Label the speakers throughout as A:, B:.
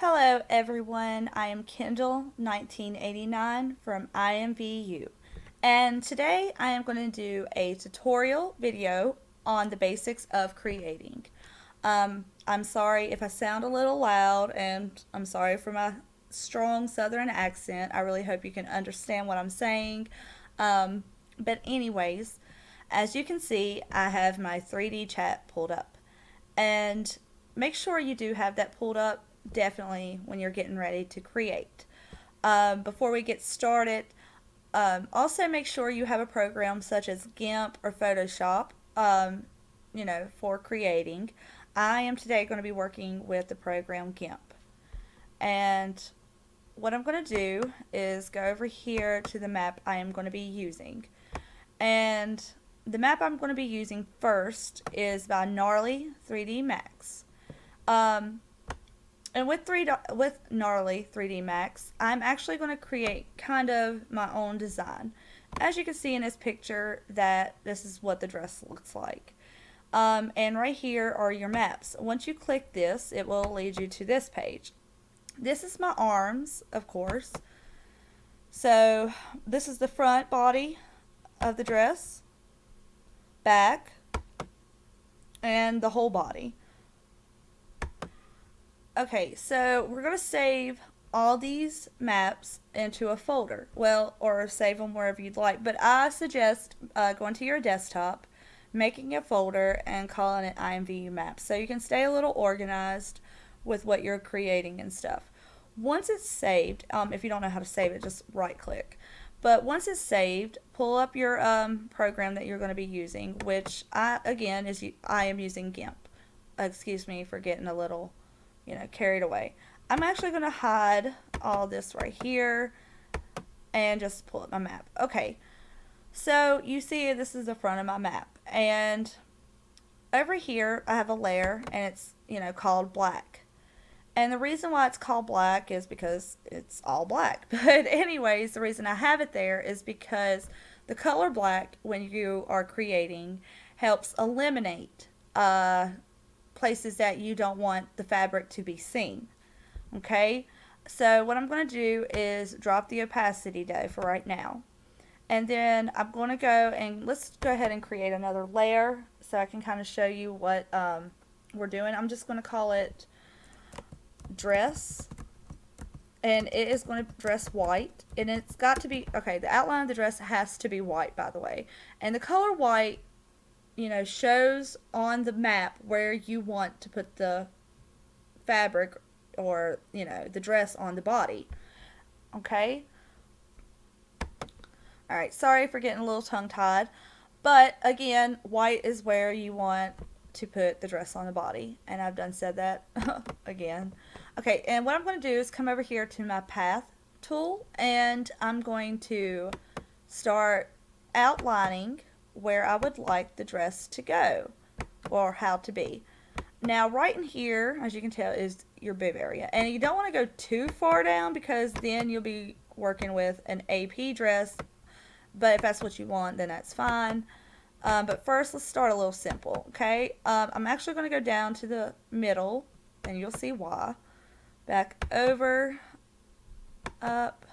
A: Hello everyone, I am Kendall 1989 from IMVU, and today I am going to do a tutorial video on the basics of creating. I'm sorry if I sound a little loud, and I'm sorry for my strong southern accent. I really hope you can understand what I'm saying. But anyways, as you can see, I have my 3D chat pulled up, and make sure you do have that pulled up definitely when you're getting ready to create. Before we get started, also make sure you have a program such as GIMP or Photoshop, for creating. I am today going to be working with the program GIMP. And what I'm going to do is go over here to the map I am going to be using. And the map I'm going to be using first is by Gnarly 3D Max. And with Gnarly 3D Max, I'm actually going to create kind of my own design. As you can see in this picture, that this is what the dress looks like. And right here are your maps. Once you click this, it will lead you to this page. This is my arms, of course. So this is the front body of the dress, back, and the whole body. Okay, so we're going to save all these maps into a folder. Well, or save them wherever you'd like. But I suggest going to your desktop, making a folder, and calling it IMVU Maps. So you can stay a little organized with what you're creating and stuff. Once it's saved, if you don't know how to save it, just right click. But once it's saved, pull up your program that you're going to be using, which I am using GIMP. Excuse me for getting a little carried away. I'm actually going to hide all this right here and just pull up my map. Okay, so you see this is the front of my map, and over here I have a layer, and it's called black. And the reason why it's called black is because it's all black. But anyways, the reason I have it there is because the color black, when you are creating, helps eliminate places that you don't want the fabric to be seen. Okay, so what I'm going to do is drop the opacity down for right now, and then I'm going to go and let's go ahead and create another layer so I can kind of show you what we're doing. I'm just going to call it dress, and it is going to dress white, and it's got to be okay. The outline of the dress has to be white, by the way, and the color white shows on the map where you want to put the fabric or, the dress on the body. Okay? Alright, sorry for getting a little tongue-tied. But, again, white is where you want to put the dress on the body. And I've done said that again. Okay, and what I'm going to do is come over here to my path tool. And I'm going to start outlining where I would like the dress to go or how to be. Now right in here, as you can tell, is your boob area, and you don't want to go too far down because then you'll be working with an AP dress, but if that's what you want, then that's fine. But first, let's start a little simple. Okay, I'm actually going to go down to the middle, and you'll see why. Back over, up,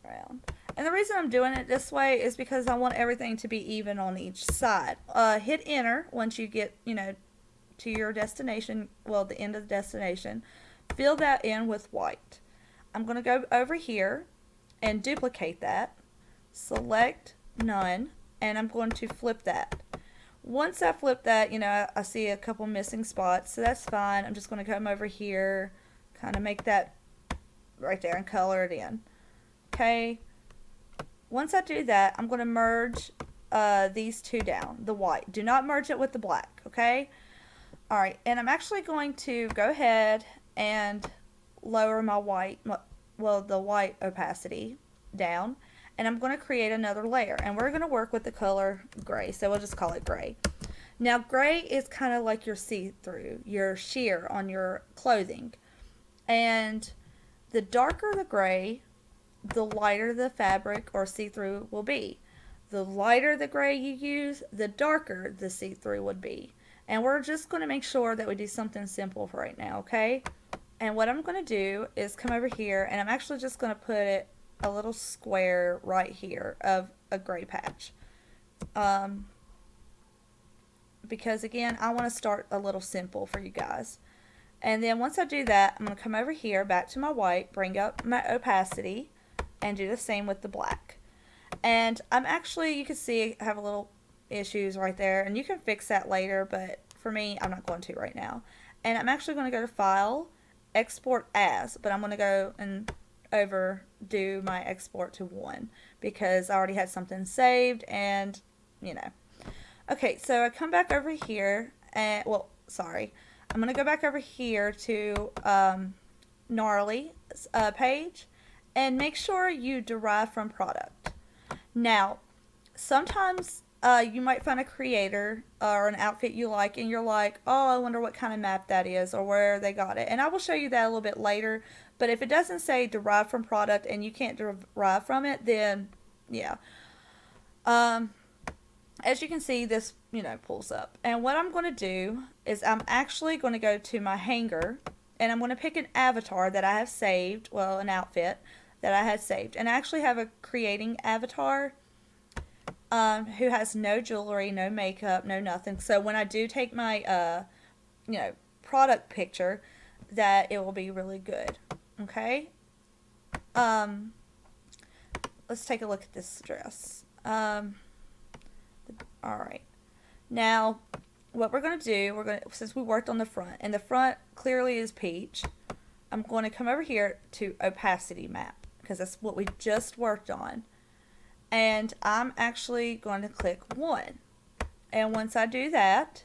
A: around. And the reason I'm doing it this way is because I want everything to be even on each side. Hit enter once you get, to your destination, well, the end of the destination. Fill that in with white. I'm going to go over here and duplicate that. Select none, and I'm going to flip that. Once I flip that, I see a couple missing spots, so that's fine. I'm just going to come over here, kind of make that right there and color it in. Okay. Once I do that, I'm going to merge these two down, the white. Do not merge it with the black, okay? Alright, and I'm actually going to go ahead and lower my white, the white opacity down, and I'm going to create another layer, and we're going to work with the color gray, so we'll just call it gray. Now, gray is kind of like your see-through, your sheer on your clothing, and the darker the gray, the lighter the fabric or see-through will be. The lighter the gray you use, the darker the see-through would be. And we're just going to make sure that we do something simple for right now, okay? And what I'm going to do is come over here, and I'm actually just going to put it a little square right here of a gray patch. Because again, I want to start a little simple for you guys. And then once I do that, I'm going to come over here back to my white, bring up my opacity, and do the same with the black. And I'm actually, you can see I have a little issues right there, and you can fix that later, but for me, I'm not going to right now. And I'm actually going to go to File, Export As, but I'm going to go and overdo my export to 1 because I already had something saved, and you know. Okay, so I come back over here, and well, sorry, I'm going to go back over here to Gnarly page, and make sure you derive from product. Now, sometimes you might find a creator or an outfit you like, and you're like, oh, I wonder what kind of map that is or where they got it. And I will show you that a little bit later. But if it doesn't say derive from product and you can't derive from it, then yeah. As you can see, this, pulls up. And what I'm going to do is I'm actually going to go to my hanger, and I'm going to pick an avatar that I have saved, well, an outfit that I had saved. And I actually have a creating avatar who has no jewelry, no makeup, no nothing. So when I do take my, product picture, that it will be really good. Okay? Let's take a look at this dress. Alright. Now, what we're going to do, since we worked on the front, and the front clearly is peach, I'm going to come over here to opacity map, because that's what we just worked on. And I'm actually going to click 1. And once I do that,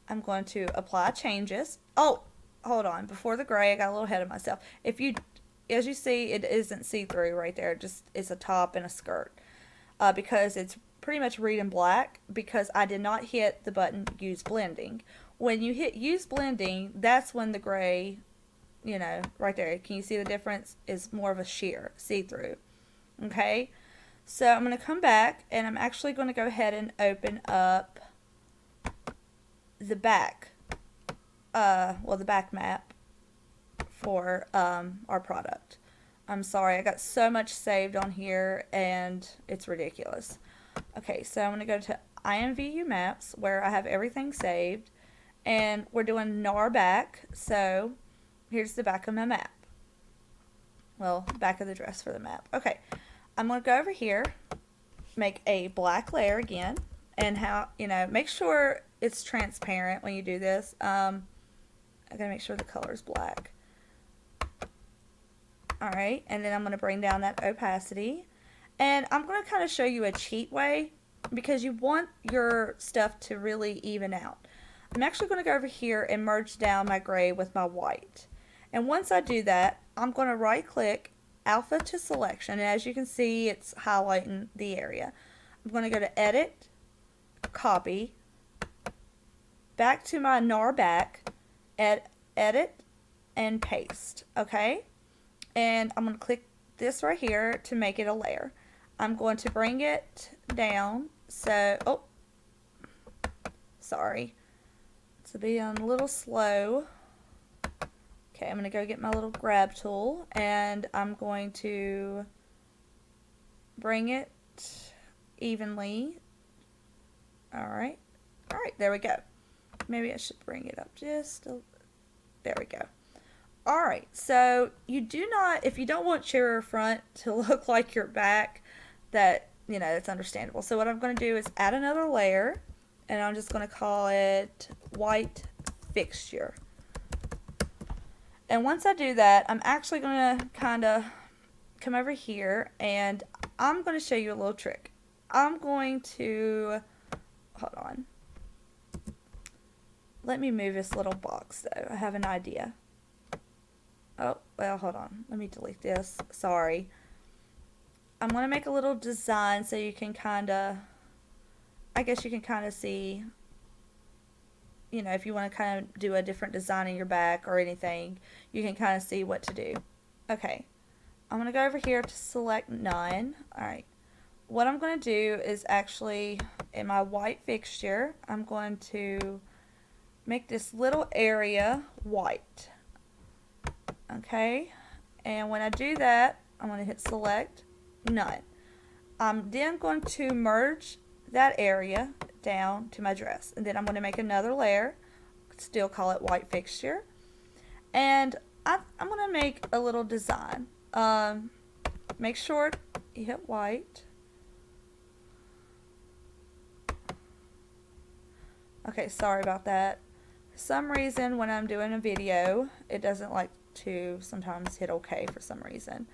A: I'm going to apply changes. Oh, hold on. Before the gray, I got a little ahead of myself. As you see, it isn't see-through right there. It's a top and a skirt. Because it's pretty much reading black, because I did not hit the button use blending. When you hit use blending, that's when the gray, right there, can you see the difference? Is more of a sheer, see-through. Okay? So I'm going to come back, and I'm actually going to go ahead and open up the back, the back map for our product. I'm sorry, I got so much saved on here, and it's ridiculous. Okay, so I'm going to go to IMVU maps, where I have everything saved, and we're doing NAR back, so here's the back of my map. Well, back of the dress for the map. Okay. I'm going to go over here, make a black layer again, and make sure it's transparent when you do this. I got to make sure the color is black. Alright, and then I'm going to bring down that opacity. And I'm going to kind of show you a cheat way, because you want your stuff to really even out. I'm actually going to go over here and merge down my gray with my white. And once I do that, I'm going to right click, alpha to selection, and as you can see, it's highlighting the area. I'm going to go to edit, copy, back to my NAR back, edit, and paste. Okay? And I'm going to click this right here to make it a layer. I'm going to bring it down, so, sorry. It's being a little slow. Okay, I'm going to go get my little grab tool, and I'm going to bring it evenly. Alright, there we go. Maybe I should bring it up there we go. Alright, so if you don't want your front to look like your back, that's understandable. So what I'm going to do is add another layer, and I'm just going to call it white fixture. And once I do that, I'm actually going to kind of come over here, and I'm going to show you a little trick. I'm going to, hold on. Let me move this little box, though. I have an idea. Oh, well, hold on. Let me delete this. Sorry. I'm going to make a little design so you can kind of, I guess you can kind of see, if you want to kind of do a different design in your back or anything, you can kind of see what to do. Okay. I'm going to go over here to select none. Alright. What I'm going to do is actually, in my white fixture, I'm going to make this little area white. Okay, and when I do that, I'm going to hit select, none. I'm then going to merge that area down to my dress, and then I'm going to make another layer, still call it white fixture, and I'm going to make a little design. Make sure you hit white. Okay, sorry about that. For some reason, when I'm doing a video, it doesn't like to sometimes hit OK for some reason.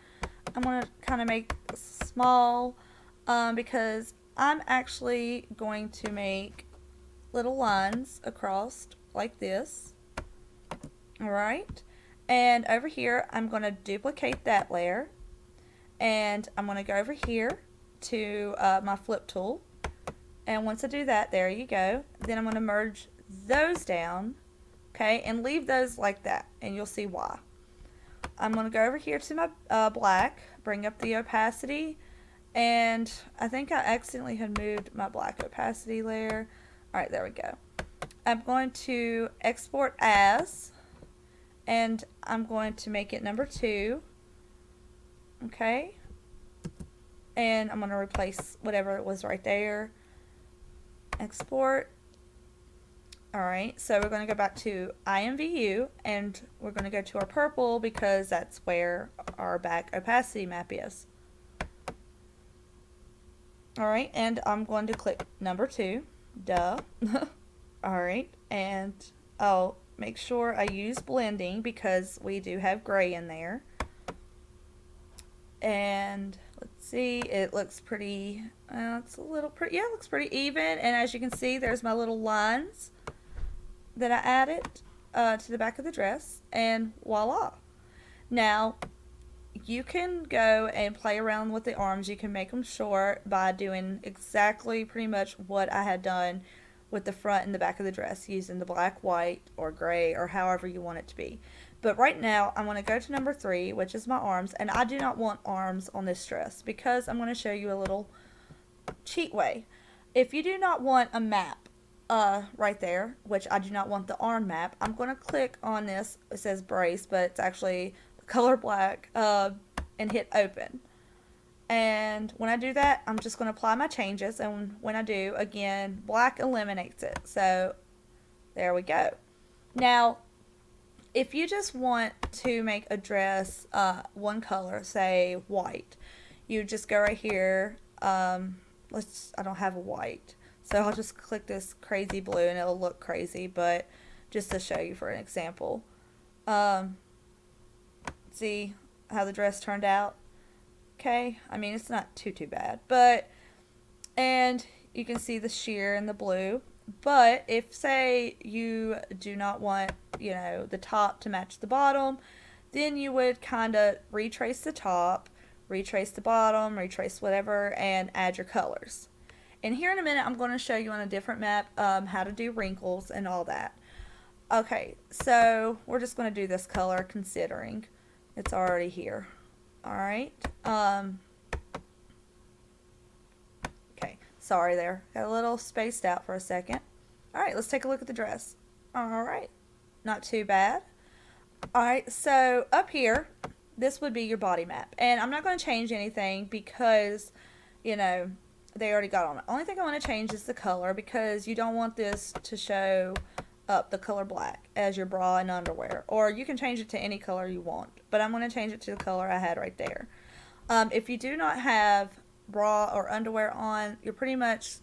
A: I'm going to kind of make small because I'm actually going to make little lines across like this. Alright, and over here I'm going to duplicate that layer, and I'm going to go over here to my flip tool, and once I do that, there you go. Then I'm going to merge those down, okay, and leave those like that, and you'll see why. I'm going to go over here to my black, bring up the opacity, and I think I accidentally had moved my black opacity layer. Alright, there we go. I'm going to export as, and I'm going to make it number 2, okay, and I'm going to replace whatever it was right there. Export. Alright, so we're going to go back to IMVU, and we're going to go to our purple because that's where our back opacity map is. Alright, and I'm going to click number 2. Duh. Alright, and I'll make sure I use blending because we do have gray in there. And let's see, it looks pretty, it's a little pretty, yeah, it looks pretty even. And as you can see, there's my little lines that I added to the back of the dress, and voila. Now, you can go and play around with the arms. You can make them short by doing exactly pretty much what I had done with the front and the back of the dress, using the black, white, or gray, or however you want it to be. But right now, I'm going to go to number 3, which is my arms, and I do not want arms on this dress because I'm going to show you a little cheat way. If you do not want a map right there, which I do not want the arm map, I'm going to click on this. It says brace, but it's actually the color black, and hit open. And when I do that, I'm just going to apply my changes, and when I do, again, black eliminates it. So there we go. Now, if you just want to make a dress one color, say white, you just go right here. I don't have a white, so I'll just click this crazy blue, and it'll look crazy, but just to show you for an example. See how the dress turned out? Okay, I mean, it's not too bad, but, and you can see the sheer in the blue. But if, say, you do not want, you know, the top to match the bottom, then you would kind of retrace the top, retrace the bottom, retrace whatever, and add your colors. And here in a minute, I'm going to show you on a different map how to do wrinkles and all that. Okay, so we're just going to do this color considering it's already here. Alright, okay, sorry there, got a little spaced out for a second. Alright, let's take a look at the dress. Alright, not too bad. Alright, so up here, this would be your body map, and I'm not going to change anything because, you know, they already got on it. Only thing I want to change is the color because you don't want this to show up the color black as your bra and underwear, or you can change it to any color you want, but I'm going to change it to the color I had right there. If you do not have bra or underwear on, you're pretty much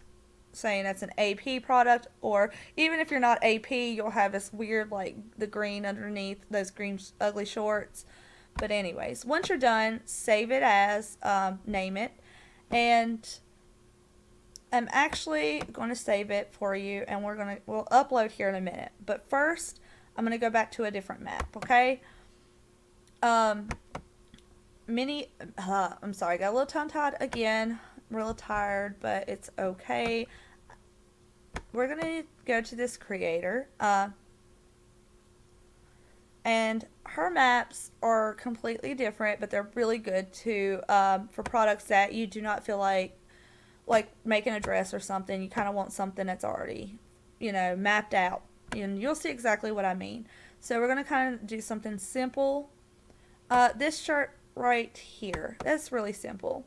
A: saying that's an AP product, or even if you're not AP, you'll have this weird, like, the green underneath, those green ugly shorts. But anyways, once you're done, save it as, name it, and I'm actually going to save it for you, and we'll upload here in a minute. But first, I'm going to go back to a different map, okay? I'm sorry, I got a little tongue-tied again. I'm real tired, but it's okay. We're going to go to this creator, and her maps are completely different, but they're really good to for products that you do not feel like making a dress or something. You kind of want something that's already, you know, mapped out, and you'll see exactly what I mean. So we're going to kind of do something simple, This shirt right here. That's really simple.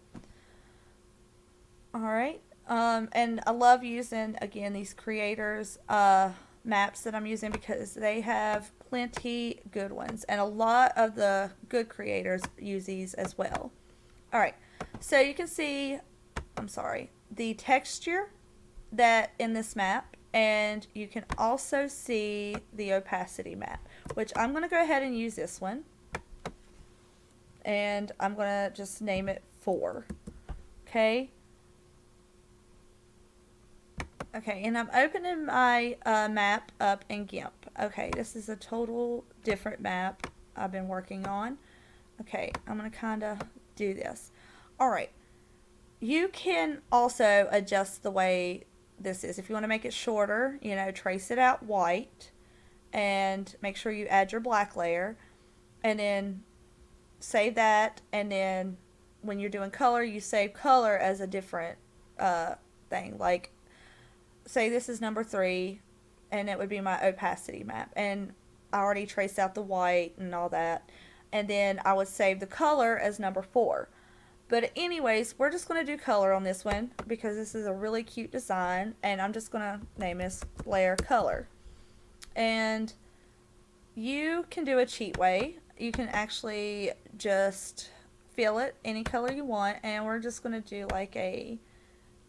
A: Alright. And I love using, again, these creators maps that I'm using because they have plenty good ones. And a lot of the good creators use these as well. Alright. So you can see, I'm sorry, the texture that in this map, and you can also see the opacity map, which I'm going to go ahead and use this one. And I'm going to just name it 4. Okay. Okay, and I'm opening my map up in GIMP. Okay, this is a total different map I've been working on. Okay, I'm going to kind of do this. Alright, you can also adjust the way this is. If you want to make it shorter, you know, trace it out white and make sure you add your black layer and then save that, and then when you're doing color, you save color as a different thing. Like, say this is number 3 and it would be my opacity map, and I already traced out the white and all that, and then I would save the color as number 4. But anyways, we're just going to do color on this one because this is a really cute design, and I'm just going to name this layer color. And you can do a cheat way. You can actually just fill it any color you want, and we're just going to do like a,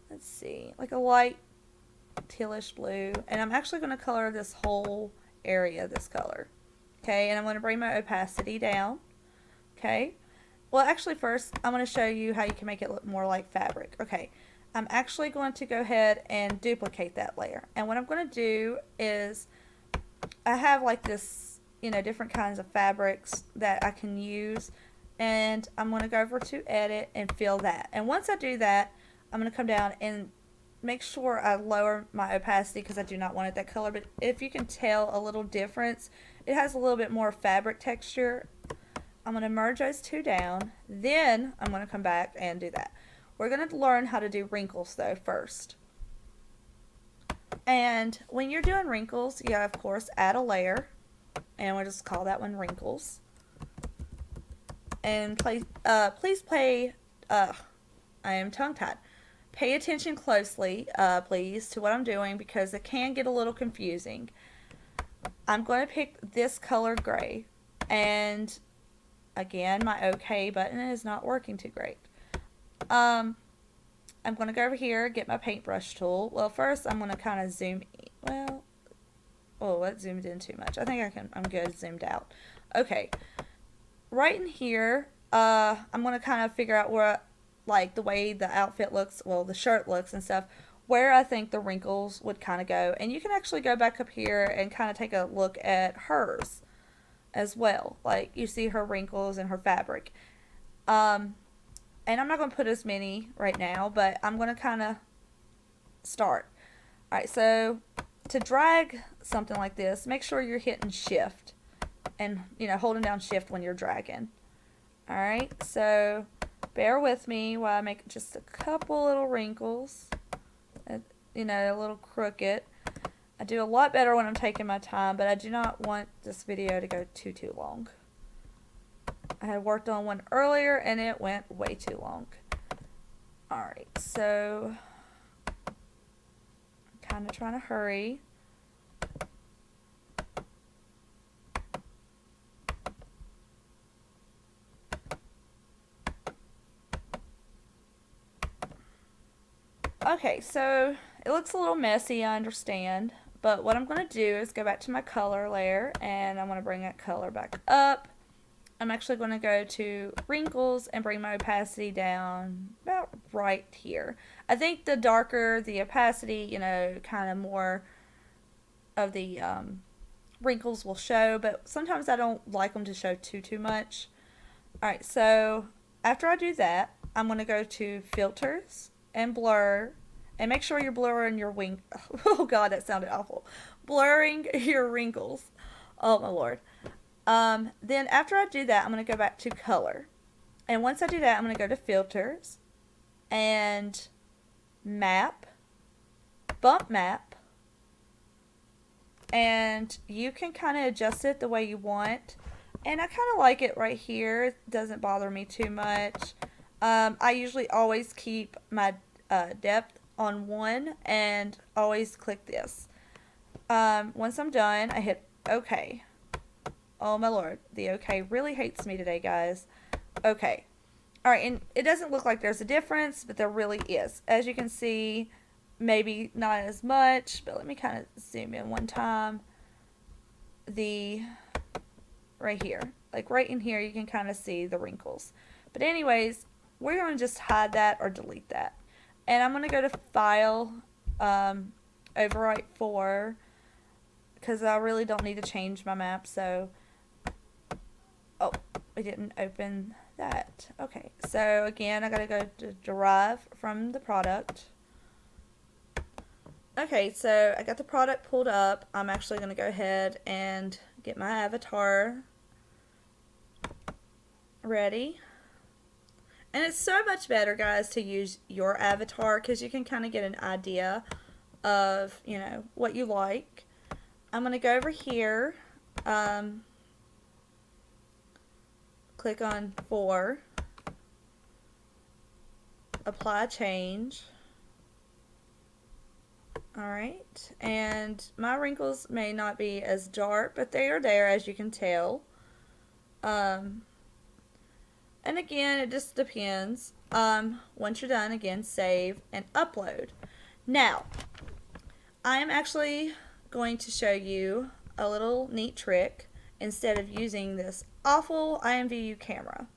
A: let's see, like a light tealish blue, and I'm actually going to color this whole area this color. Okay, and I'm going to bring my opacity down. Okay, well actually first I'm going to show you how you can make it look more like fabric. Okay, I'm actually going to go ahead and duplicate that layer, and what I'm going to do is I have like this, you know, different kinds of fabrics that I can use, and I'm going to go over to edit and fill that. And once I do that, I'm going to come down and make sure I lower my opacity because I do not want it that color. But if you can tell a little difference, it has a little bit more fabric texture. I'm going to merge those two down. Then I'm going to come back and do that. We're going to learn how to do wrinkles though first. And when you're doing wrinkles, you of course add a layer, and we'll just call that one wrinkles. And please play. I am tongue-tied. Pay attention closely, please, to what I'm doing because it can get a little confusing. I'm going to pick this color gray, and again, my OK button is not working too great. I'm going to go over here, get my paintbrush tool. Well, first I'm going to kind of zoom in. Well, oh, that zoomed in too much. I think I'm good zoomed out. Okay, right in here, I'm going to kind of figure out where, like the way the outfit looks, well the shirt looks and stuff, where I think the wrinkles would kind of go. And you can actually go back up here and kind of take a look at hers as well. Like you see her wrinkles and her fabric. And I'm not going to put as many right now, but I'm going to kind of start. Alright, so to drag something like this, make sure you're hitting shift and, you know, holding down shift when you're dragging. Alright, so bear with me while I make just a couple little wrinkles, you know, a little crooked. I do a lot better when I'm taking my time, but I do not want this video to go too long. I had worked on one earlier and it went way too long. Alright, so I'm kind of trying to hurry. Okay, so it looks a little messy, I understand, but what I'm going to do is go back to my color layer, and I'm going to bring that color back up. I'm actually going to go to wrinkles and bring my opacity down about right here. I think the darker the opacity, you know, kind of more of the wrinkles will show, but sometimes I don't like them to show too much. Alright, so after I do that, I'm going to go to filters and blur, and make sure you're blurring your oh god, that sounded awful. Blurring your wrinkles. Oh my lord. Then after I do that, I'm going to go back to color. And once I do that, I'm going to go to filters and map, bump map, and you can kind of adjust it the way you want. And I kind of like it right here. It doesn't bother me too much. I usually always keep my depth on 1 and always click this. Once I'm done, I hit OK. Oh my lord, the OK really hates me today, guys. OK. Alright, and it doesn't look like there's a difference, but there really is. As you can see, maybe not as much, but let me kind of zoom in one time. Right here, like right in here, you can kind of see the wrinkles. But anyways, we're going to just hide that or delete that. And I'm going to go to File, Overwrite 4, because I really don't need to change my map, so... Oh, I didn't open that. Okay, so again, I gotta go to Derive from the product. Okay, so I got the product pulled up. I'm actually gonna go ahead and get my avatar ready. And it's so much better, guys, to use your avatar because you can kind of get an idea of, you know, what you like. I'm gonna go over here. Click on 4, apply change. Alright, and my wrinkles may not be as dark, but they are there, as you can tell. And again, it just depends. Once you're done, again, save and upload. Now, I am actually going to show you a little neat trick. Instead of using this awful IMVU camera,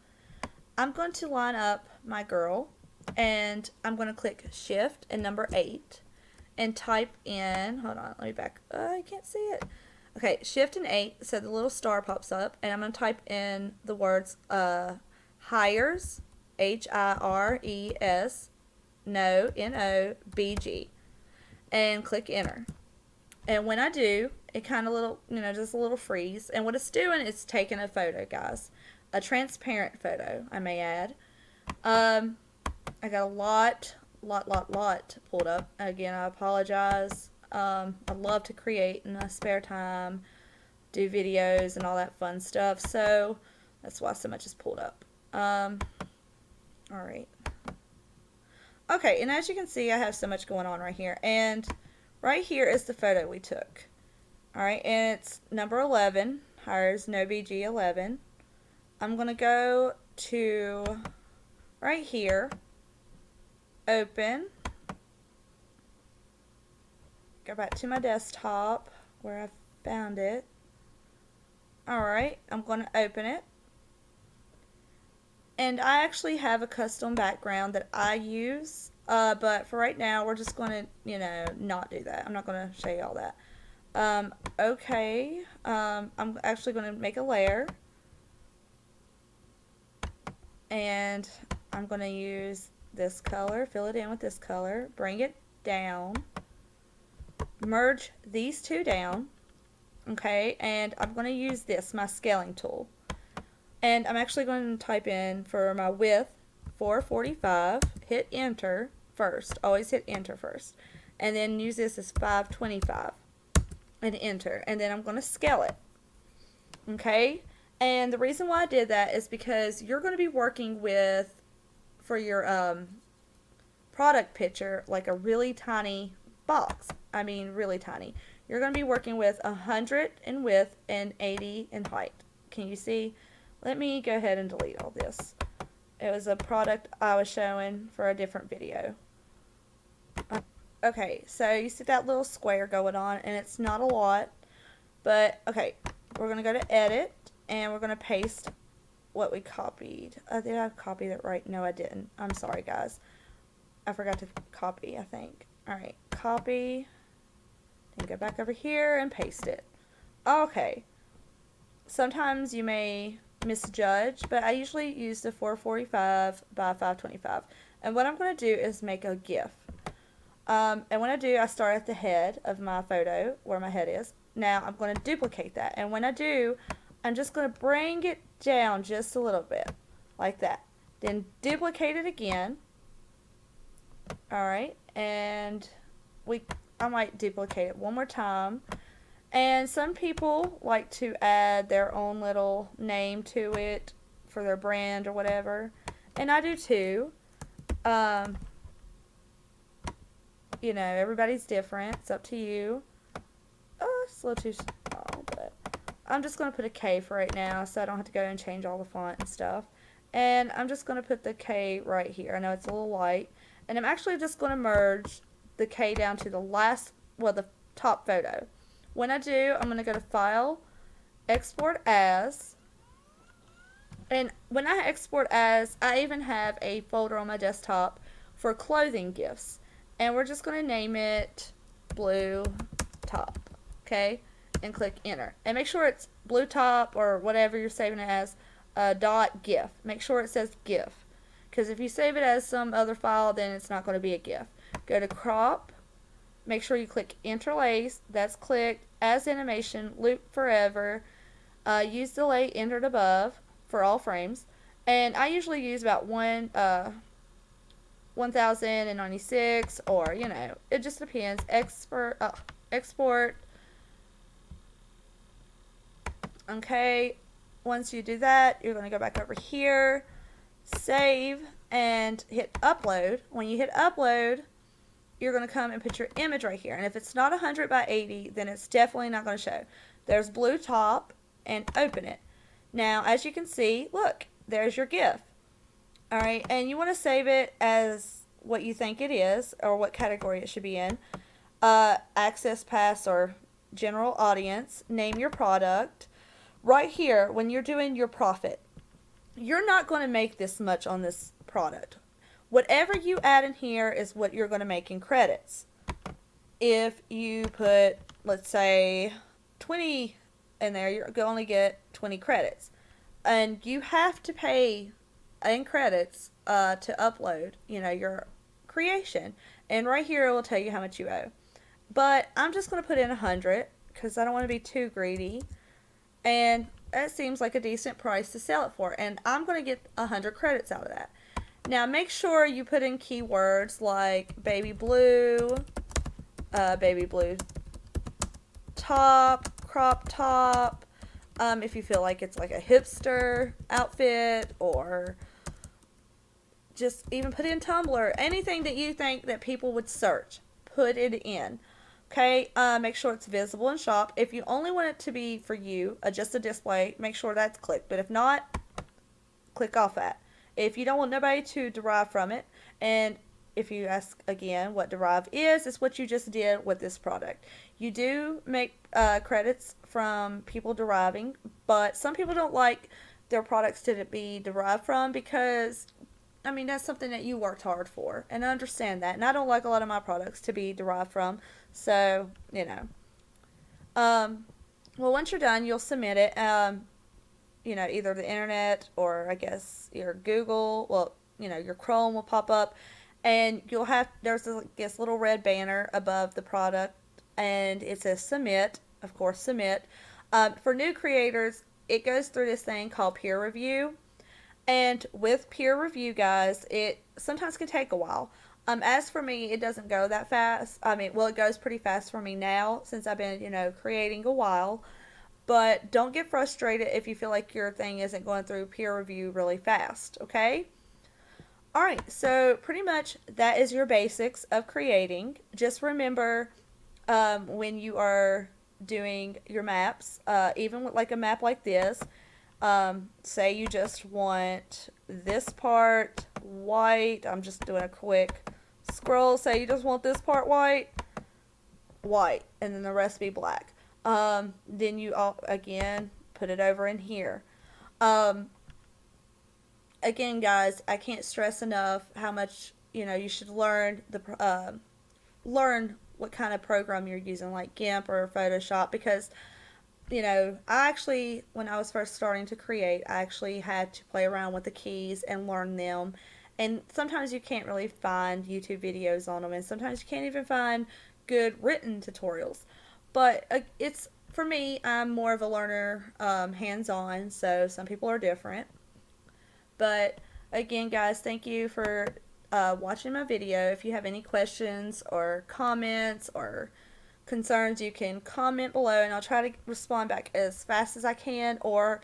A: I'm going to line up my girl, and I'm going to click Shift and number 8 and type in, hold on, let me back, I can't see it. Okay, Shift and 8, so the little star pops up, and I'm going to type in the words hires, Hires, no, N-O-B-G, and click enter. And when I do, it kind of little, you know, just a little freeze. And what it's doing is taking a photo, guys. A transparent photo, I may add. I got a lot pulled up. Again, I apologize. I love to create in my spare time, do videos and all that fun stuff. So that's why so much is pulled up. Alright. Okay, and as you can see, I have so much going on right here. And right here is the photo we took. Alright, and it's number 11. Hires no BG 11. I'm going to go to right here. Open. Go back to my desktop where I found it. Alright, I'm going to open it. And I actually have a custom background that I use. But for right now, we're just going to, you know, not do that. I'm not going to show you all that. Okay. I'm actually going to make a layer. And I'm going to use this color, fill it in with this color, bring it down, merge these two down. Okay, and I'm going to use this, my scaling tool. And I'm actually going to type in for my width 445, hit enter first, always hit enter first, and then use this as 525 and enter, and then I'm going to scale it. Okay, and the reason why I did that is because you're going to be working with, for your product picture, like a really tiny box. I mean really tiny. You're going to be working with 100 in width and 80 in height. Can you see? Let me go ahead and delete all this. It was a product I was showing for a different video. Okay, so you see that little square going on, and it's not a lot, but okay, we're going to go to edit, and we're going to paste what we copied. Did I copy that right? No, I didn't. I'm sorry, guys. I forgot to copy, I think. Alright, copy, and go back over here and paste it. Okay, sometimes you may misjudge, but I usually use the 445 by 525. And what I'm going to do is make a GIF. And when I do, I start at the head of my photo, where my head is. Now I'm going to duplicate that. And when I do, I'm just going to bring it down just a little bit, like that. Then duplicate it again. Alright, and I might duplicate it one more time. And some people like to add their own little name to it for their brand or whatever. And I do too. Um, everybody's different. It's up to you. Oh, it's a little too small, but I'm just going to put a K for right now so I don't have to go and change all the font and stuff. And I'm just going to put the K right here. I know it's a little light. And I'm actually just going to merge the K down to the the top photo. When I do, I'm going to go to File, Export As. And when I export as, I even have a folder on my desktop for clothing gifts. And we're just going to name it Blue Top. Okay? And click Enter. And make sure it's Blue Top or whatever you're saving it as, .gif. Make sure it says GIF. Because if you save it as some other file, then it's not going to be a GIF. Go to Crop. Make sure you click Interlace. That's clicked. As Animation. Loop Forever. Use delay entered above for all frames. And I usually use about 1096 or, it just depends. Export. Okay. Once you do that, you're going to go back over here, save, and hit upload. When you hit upload, you're going to come and put your image right here. And if it's not 100 by 80, then it's definitely not going to show. There's Blue Top, and open it. Now, as you can see, look, there's your GIF. Alright, and you want to save it as what you think it is, or what category it should be in. Access Pass or General Audience. Name your product. Right here, when you're doing your profit, you're not going to make this much on this product. Whatever you add in here is what you're going to make in credits. If you put, let's say, 20 in there, you're going to only get 20 credits. And you have to pay in credits to upload, your creation. And right here it will tell you how much you owe. But I'm just going to put in 100 because I don't want to be too greedy. And that seems like a decent price to sell it for. And I'm going to get 100 credits out of that. Now make sure you put in keywords like baby blue top, crop top, if you feel like it's like a hipster outfit, or just even put in Tumblr, anything that you think that people would search, put it in. Okay, make sure it's visible in shop. If you only want it to be for you, just a display, make sure that's clicked. But if not, click off that. If you don't want nobody to derive from it, and if you ask again what derive is, it's what you just did with this product. You do make credits from people deriving, but some people don't like their products to be derived from because, that's something that you worked hard for, and I understand that. And I don't like a lot of my products to be derived from, so, well, once you're done, you'll submit it, either the internet or I guess your Google, your Chrome will pop up, and there's this little red banner above the product, and it says submit, of course, submit. For new creators, it goes through this thing called peer review. And with peer review, guys, it sometimes can take a while. As for me, it doesn't go that fast. It goes pretty fast for me now since I've been, creating a while. But don't get frustrated if you feel like your thing isn't going through peer review really fast, okay? Alright, so pretty much that is your basics of creating. Just remember when you are doing your maps, even with like a map like this, say you just want this part white. I'm just doing a quick scroll. Say you just want this part white, and then the rest be black. Then you again put it over in here. Again, guys, I can't stress enough how much you should learn what kind of program you're using, like GIMP or Photoshop, because I actually, when I was first starting to create, I actually had to play around with the keys and learn them. And sometimes you can't really find YouTube videos on them, and sometimes you can't even find good written tutorials. But for me, I'm more of a learner, hands-on, so some people are different. But again, guys, thank you for watching my video. If you have any questions or comments or concerns, you can comment below and I'll try to respond back as fast as I can, or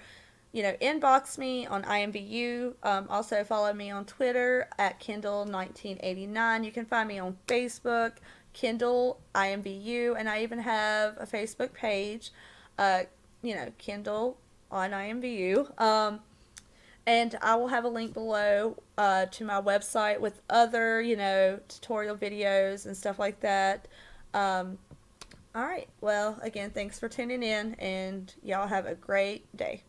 A: inbox me on IMVU. Also, follow me on Twitter at Kendall1989. You can find me on Facebook, Kendall IMVU, and I even have a Facebook page, uh, Kendall on IMVU. And I will have a link below to my website with other, tutorial videos and stuff like that. All right. Well, again, thanks for tuning in, and y'all have a great day.